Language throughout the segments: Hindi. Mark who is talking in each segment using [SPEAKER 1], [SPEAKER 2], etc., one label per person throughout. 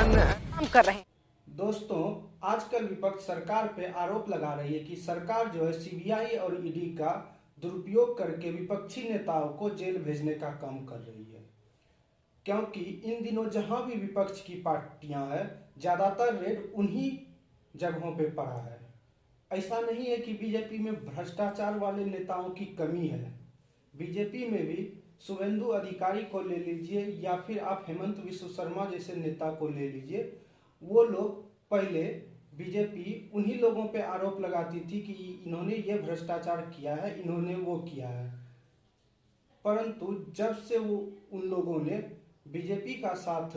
[SPEAKER 1] करने हैं, काम कर रहे हैं।
[SPEAKER 2] दोस्तों, आजकल विपक्ष सरकार पे आरोप लगा रही है कि सरकार जो है सीबीआई और ईडी का दुरुपयोग करके विपक्षी नेताओं को जेल भेजने का काम कर रही है। क्योंकि इन दिनों जहां भी विपक्ष की पार्टियां हैं, ज़्यादातर रेड उन्हीं जगहों पे पड़ा है। ऐसा नहीं है कि बीजेपी में भ्रष्टाचार वाले नेताओं की कमी है। बीजेपी में भी शुभेंदु अधिकारी को ले लीजिए या फिर आप हेमंत विश्व शर्मा जैसे नेता को ले लीजिए, वो लोग पहले बीजेपी उन्हीं लोगों पे आरोप लगाती थी कि इन्होंने ये भ्रष्टाचार किया है, इन्होंने वो किया है। परंतु जब से वो उन लोगों ने बीजेपी का साथ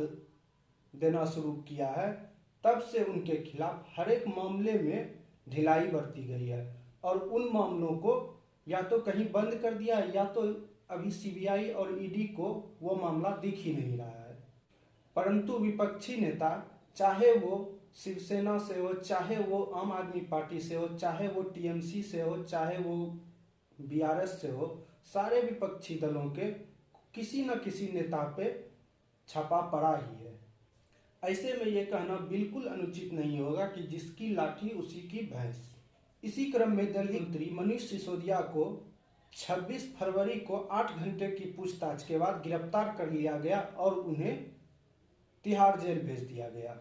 [SPEAKER 2] देना शुरू किया है, तब से उनके खिलाफ हर एक मामले में ढिलाई बरती गई है और उन मामलों को या तो कहीं बंद कर दिया है या तो अभी सीबीआई और ईडी को वो मामला दिख ही नहीं रहा है। परंतु विपक्षी नेता, चाहे वो शिवसेना से हो, चाहे वो आम आदमी पार्टी से हो, चाहे वो टीएमसी से हो, चाहे वो बीआरएस से हो, सारे विपक्षी दलों के किसी न किसी नेता पे छापा पड़ा ही है। ऐसे में ये कहना बिल्कुल अनुचित नहीं होगा कि जिसकी लाठी उसी की भैंस। इसी क्रम में दिल्ली मंत्री मनीष सिसोदिया को 26 फरवरी को 8 घंटे की पूछताछ के बाद गिरफ्तार कर लिया गया और उन्हें तिहाड़ जेल भेज दिया गया।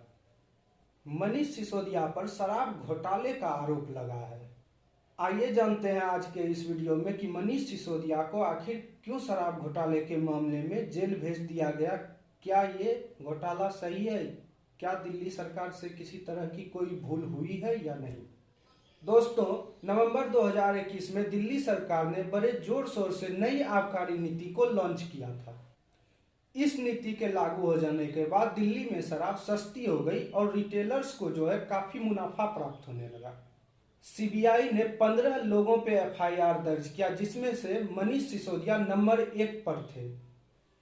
[SPEAKER 2] मनीष सिसोदिया पर शराब घोटाले का आरोप लगा है। आइए जानते हैं आज के इस वीडियो में कि मनीष सिसोदिया को आखिर क्यों शराब घोटाले के मामले में जेल भेज दिया गया। क्या ये घोटाला सही है? क्या दिल्ली सरकार से किसी तरह की कोई भूल हुई है या नहीं? दोस्तों, नवंबर 2021 में दिल्ली सरकार ने बड़े जोर शोर से नई आबकारी नीति को लॉन्च किया था। इस नीति के लागू हो जाने के बाद दिल्ली में शराब सस्ती हो गई और रिटेलर्स को जो है काफी मुनाफा प्राप्त होने लगा। सीबीआई ने 15 लोगों पे एफआईआर दर्ज किया, जिसमें से मनीष सिसोदिया नंबर 1 पर थे।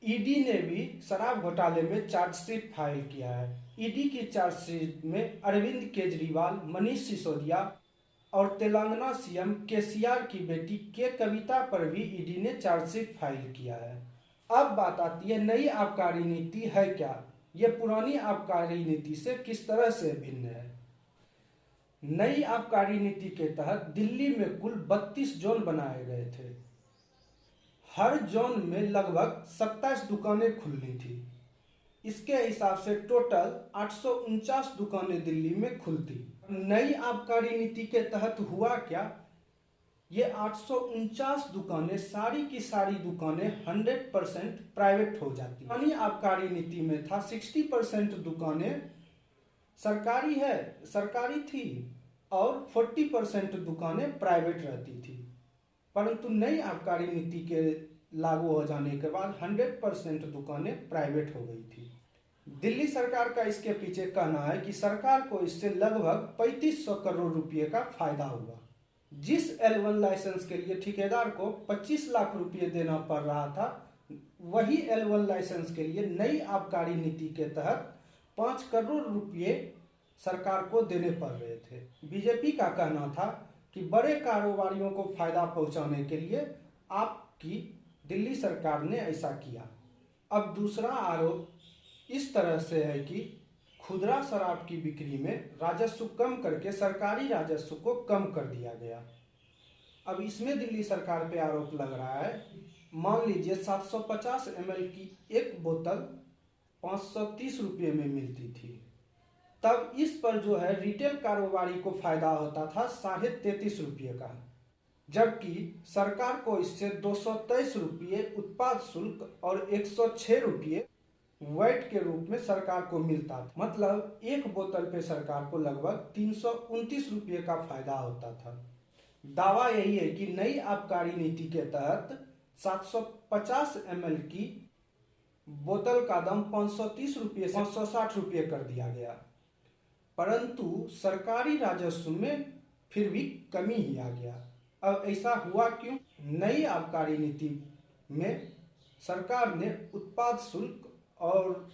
[SPEAKER 2] ईडी ने भी शराब घोटाले में चार्जशीट फाइल किया है। ईडी की चार्जशीट में अरविंद केजरीवाल, मनीष सिसोदिया और तेलंगाना सीएम केसीआर की बेटी के कविता पर भी ईडी ने चार्जशीट फाइल किया है। अब बात आती है, नई आबकारी नीति है क्या? ये पुरानी आबकारी नीति से किस तरह से भिन्न है? नई आबकारी नीति के तहत दिल्ली में कुल 32 जोन बनाए गए थे। हर जोन में लगभग 27 दुकानें खुलनी थी। इसके हिसाब से टोटल 849 दुकानें दिल्ली में खुलती। नई आबकारी नीति के तहत हुआ क्या? ये 849 दुकानें, सारी की सारी दुकानें 100% प्राइवेट हो जाती। पुरानी आबकारी नीति में था 60% दुकानें सरकारी थी और 40% दुकानें प्राइवेट रहती थी। परंतु नई आबकारी नीति के लागू हो जाने के बाद 100% दुकानें प्राइवेट हो गई थी। दिल्ली सरकार का इसके पीछे कहना है कि सरकार को इससे लगभग 3500 करोड़ रुपए का फायदा हुआ। जिस L1 लाइसेंस के लिए ठेकेदार को 25 लाख रुपए देना पड़ रहा था, वही L1 लाइसेंस के लिए नई आबकारी नीति के तहत 5 करोड़ रुपए सरकार को देने पड़ रहे थे। बीजेपी का कहना था कि बड़े कारोबारियों को फायदा पहुंचाने के लिए आपकी दिल्ली सरकार ने ऐसा किया। अब दूसरा आरोप इस तरह से है कि खुदरा शराब की बिक्री में राजस्व कम करके सरकारी राजस्व को कम कर दिया गया। अब इसमें दिल्ली सरकार पे आरोप लग रहा है, मान लीजिए 750 ml की एक बोतल 530 रुपये में मिलती थी, तब इस पर जो है रिटेल कारोबारी को फायदा होता था 33.5 रुपये का, जबकि सरकार को इससे 223 रुपये उत्पाद शुल्क और 106 रुपये वैट के रूप में सरकार को मिलता था। मतलब एक बोतल पे सरकार को लगभग 329 रुपये का फायदा होता था। दावा यही है कि नई आबकारी नीति के तहत 750 ml की बोतल का दाम 530 रुपये से 560 रुपये कर दिया गया, परंतु सरकारी राजस्व में फिर भी कमी ही आ गया। अब ऐसा हुआ क्यों? नई आबकारी नीति में सरकार ने उत्पाद शुल्क और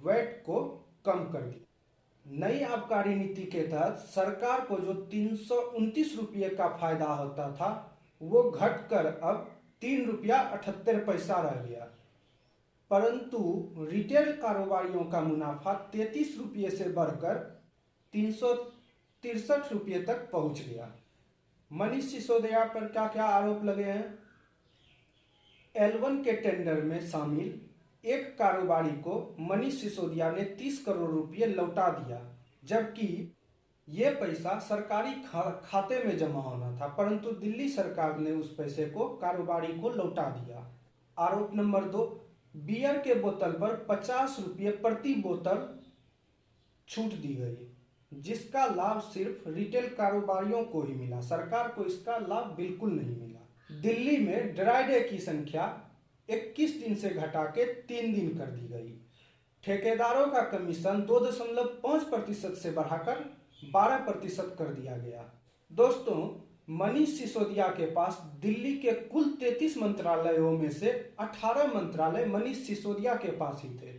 [SPEAKER 2] वैट को कम कर दिया। नई आबकारी नीति के तहत सरकार को जो 329 रुपये का फायदा होता था, वो घटकर अब 3 रुपया 78 पैसा रह गया। परंतु रिटेल कारोबारियों का मुनाफा 33 रुपये से बढ़कर 363 रुपये तक पहुंच गया। मनीष सिसोदिया पर क्या क्या आरोप लगे हैं? L1 के टेंडर में शामिल एक कारोबारी को मनीष सिसोदिया ने 30 करोड़ रुपये लौटा दिया, जबकि ये पैसा सरकारी खाते में जमा होना था, परंतु दिल्ली सरकार ने उस पैसे को कारोबारी को लौटा दिया। आरोप नंबर 2, बियर के बोतल पर 50 रुपये प्रति बोतल छूट दी गई, जिसका लाभ सिर्फ रिटेल कारोबारियों को ही मिला, सरकार को इसका लाभ बिल्कुल नहीं मिला। दिल्ली में ड्राई डे की संख्या 21 दिन से घटा के 3 दिन कर दी गई। ठेकेदारों का कमीशन 2.5% से बढ़ाकर 12% कर दिया गया। दोस्तों, मनीष सिसोदिया के पास दिल्ली के कुल 33 मंत्रालयों में से 18 मंत्रालय मनीष सिसोदिया के पास ही थे।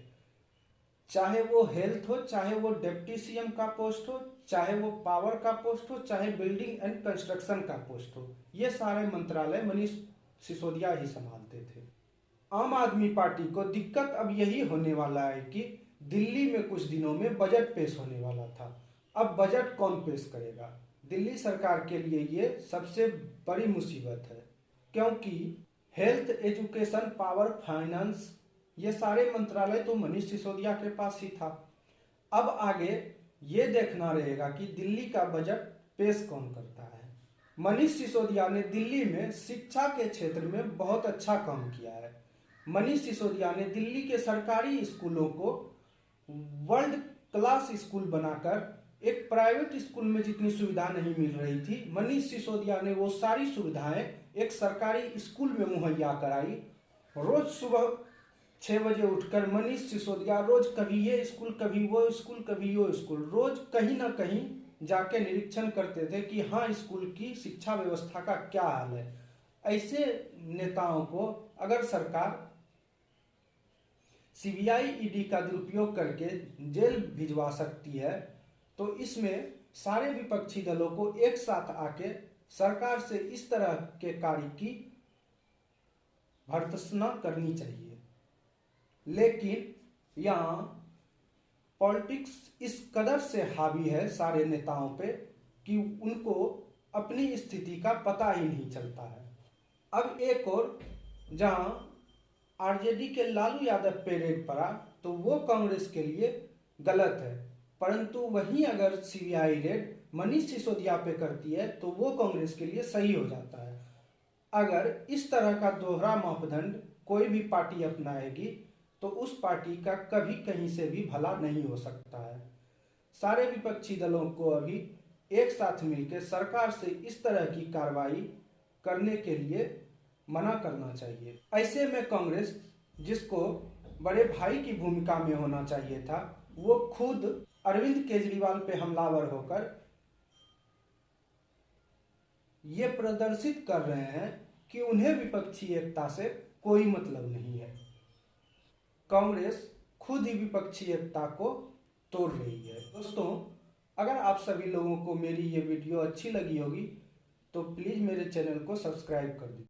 [SPEAKER 2] चाहे वो हेल्थ हो, चाहे वो डिप्टी सीएम का पोस्ट हो, चाहे वो पावर का पोस्ट हो, चाहे बिल्डिंग एंड कंस्ट्रक्शन का पोस्ट हो, ये सारे मंत्रालय मनीष सिसोदिया ही संभालते थे। आम आदमी पार्टी को दिक्कत अब यही होने वाला है कि दिल्ली में कुछ दिनों में बजट पेश होने वाला था। अब बजट कौन पेश करेगा? दिल्ली सरकार के लिए ये सबसे बड़ी मुसीबत है, क्योंकि हेल्थ, एजुकेशन, पावर, फाइनेंस, ये सारे मंत्रालय तो मनीष सिसोदिया के पास ही था। अब आगे ये देखना रहेगा कि दिल्ली का बजट पेश कौन करता है। मनीष सिसोदिया ने दिल्ली में शिक्षा के क्षेत्र में बहुत अच्छा काम किया है। मनीष सिसोदिया ने दिल्ली के सरकारी स्कूलों को वर्ल्ड क्लास स्कूल बनाकर एक प्राइवेट स्कूल में जितनी सुविधा नहीं मिल रही थी, मनीष सिसोदिया ने वो सारी सुविधाएं एक सरकारी स्कूल में मुहैया कराई। रोज सुबह 6 बजे उठकर मनीष सिसोदिया रोज कभी ये स्कूल, कभी वो स्कूल, कभी वो स्कूल, रोज कहीं ना कहीं जाके निरीक्षण करते थे कि हाँ, स्कूल की शिक्षा व्यवस्था का क्या हाल है। ऐसे नेताओं को अगर सरकार सीबीआई, ईडी का दुरुपयोग करके जेल भिजवा सकती है, तो इसमें सारे विपक्षी दलों को एक साथ आके सरकार से इस तरह के कार्य की भर्त्सना करनी चाहिए। लेकिन यहाँ पॉलिटिक्स इस कदर से हावी है सारे नेताओं पे कि उनको अपनी स्थिति का पता ही नहीं चलता है। अब एक और जहाँ आरजेडी के लालू यादव पे रेड पड़ा तो वो कांग्रेस के लिए गलत है, परंतु वहीं अगर सीबीआई रेड मनीष सिसोदिया पे करती है तो वो कांग्रेस के लिए सही हो जाता है। अगर इस तरह का दोहरा मापदंड कोई भी पार्टी अपनाएगी तो उस पार्टी का कभी कहीं से भी भला नहीं हो सकता है। सारे विपक्षी दलों को अभी एक साथ मिलकर सरकार से इस तरह की कार्रवाई करने के लिए मना करना चाहिए। ऐसे में कांग्रेस, जिसको बड़े भाई की भूमिका में होना चाहिए था, वो खुद अरविंद केजरीवाल पे हमलावर होकर ये प्रदर्शित कर रहे हैं कि उन्हें विपक्षी एकता से कोई मतलब नहीं है। कांग्रेस खुद ही विपक्षी एकता को तोड़ रही है। दोस्तों, अगर आप सभी लोगों को मेरी ये वीडियो अच्छी लगी होगी तो प्लीज़ मेरे चैनल को सब्सक्राइब कर दीजिए।